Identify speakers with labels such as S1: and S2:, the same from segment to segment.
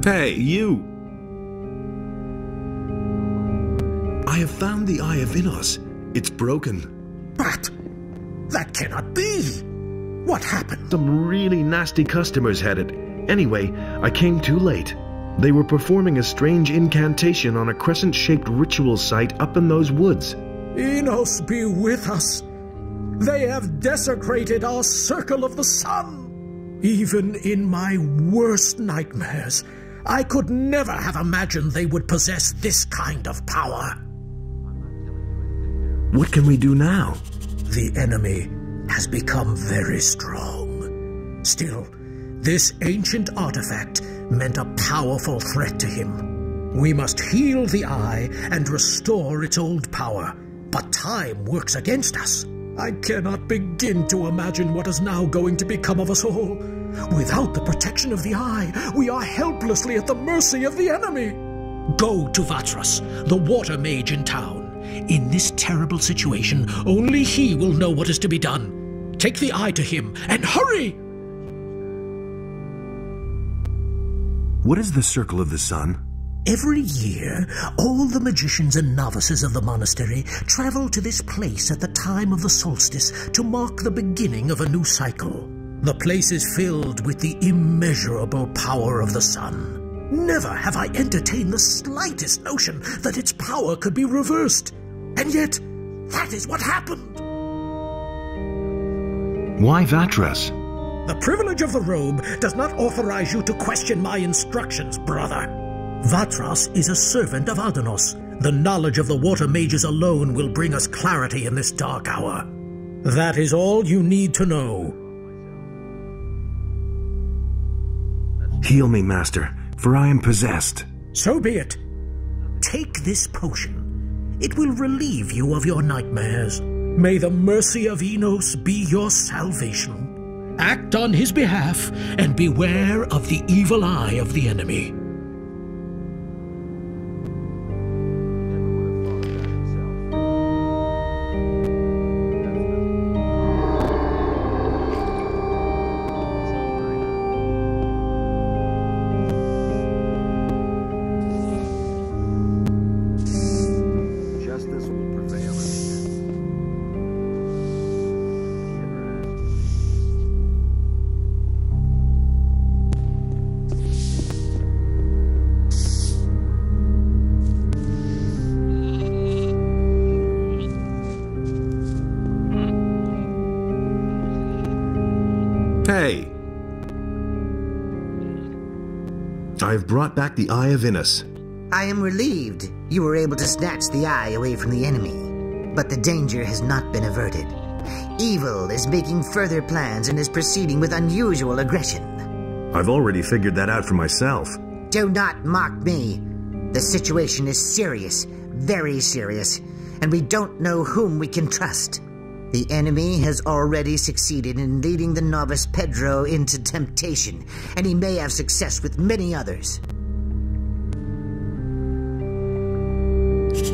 S1: Hey, you! I have found the Eye of Innos. It's broken.
S2: But that cannot be! What happened?
S1: Some really nasty customers had it. Anyway, I came too late. They were performing a strange incantation on a crescent-shaped ritual site up in those woods.
S2: Innos be with us! They have desecrated our circle of the sun! Even in my worst nightmares, I could never have imagined they would possess this kind of power.
S1: What can we do now?
S2: The enemy has become very strong. Still, this ancient artifact meant a powerful threat to him. We must heal the eye and restore its old power, but time works against us. I cannot begin to imagine what is now going to become of us all. Without the protection of the eye, we are helplessly at the mercy of the enemy. Go to Vatras, the water mage in town. In this terrible situation, only he will know what is to be done. Take the eye to him, and hurry!
S1: What is the Circle of the Sun?
S2: Every year, all the magicians and novices of the monastery travel to this place at the time of the solstice to mark the beginning of a new cycle. The place is filled with the immeasurable power of the sun. Never have I entertained the slightest notion that its power could be reversed. And yet, that is what happened.
S1: Why Vatras?
S2: The privilege of the robe does not authorize you to question my instructions, brother. Vatras is a servant of Adonos. The knowledge of the water mages alone will bring us clarity in this dark hour. That is all you need to know.
S1: Heal me, Master, for I am possessed.
S2: So be it. Take this potion. It will relieve you of your nightmares. May the mercy of Innos be your salvation. Act on his behalf and beware of the evil eye of the enemy.
S1: Hey! I've brought back the Eye of Innos.
S3: I am relieved you were able to snatch the eye away from the enemy, but the danger has not been averted. Evil is making further plans and is proceeding with unusual aggression.
S1: I've already figured that out for myself.
S3: Do not mock me. The situation is serious, very serious, and we don't know whom we can trust. The enemy has already succeeded in leading the novice Pedro into temptation, and he may have success with many others.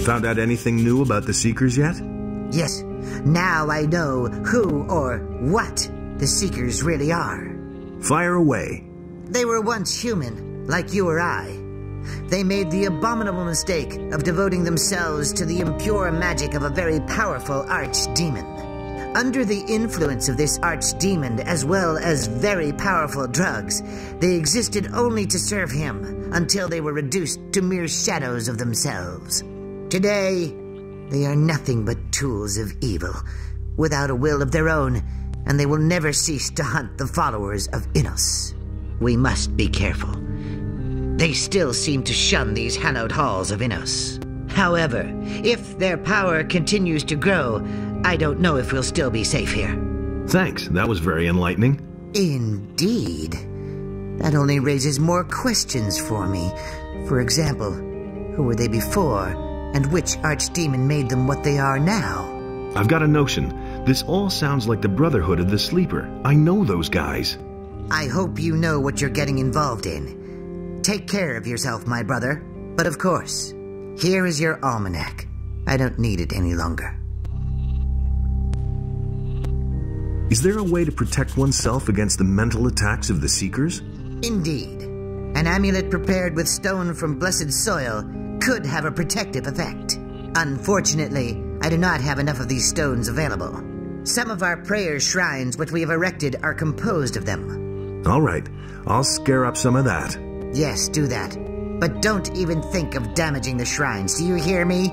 S1: Found out anything new about the Seekers yet?
S3: Yes, now I know who or what the Seekers really are.
S1: Fire away.
S3: They were once human, like you or I. They made the abominable mistake of devoting themselves to the impure magic of a very powerful archdemon. Under the influence of this archdemon, as well as very powerful drugs, they existed only to serve him until they were reduced to mere shadows of themselves. Today, they are nothing but tools of evil, without a will of their own, and they will never cease to hunt the followers of Innos. We must be careful. They still seem to shun these hallowed halls of Innos. However, if their power continues to grow, I don't know if we'll still be safe here.
S1: Thanks, that was very enlightening.
S3: Indeed. That only raises more questions for me. For example, who were they before, and which archdemon made them what they are now?
S1: I've got a notion. This all sounds like the Brotherhood of the Sleeper. I know those guys.
S3: I hope you know what you're getting involved in. Take care of yourself, my brother. But of course, here is your almanac. I don't need it any longer.
S1: Is there a way to protect oneself against the mental attacks of the Seekers?
S3: Indeed. An amulet prepared with stone from blessed soil could have a protective effect. Unfortunately, I do not have enough of these stones available. Some of our prayer shrines which we have erected are composed of them.
S1: All right, I'll scare up some of that.
S3: Yes, do that. But don't even think of damaging the shrines, do you hear me?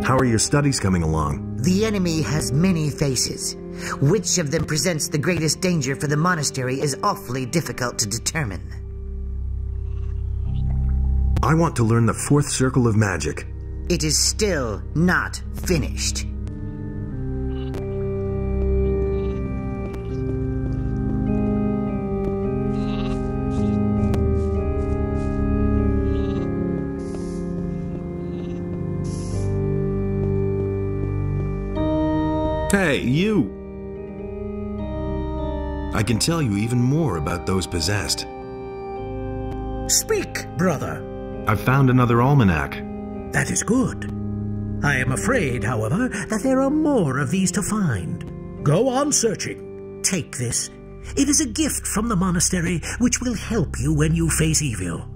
S1: How are your studies coming along?
S3: The enemy has many faces. Which of them presents the greatest danger for the monastery is awfully difficult to determine.
S1: I want to learn the fourth circle of magic.
S3: It is still not finished.
S1: Hey, you! I can tell you even more about those possessed.
S2: Speak, brother.
S1: I've found another almanac.
S2: That is good. I am afraid, however, that there are more of these to find. Go on searching. Take this. It is a gift from the monastery which will help you when you face evil.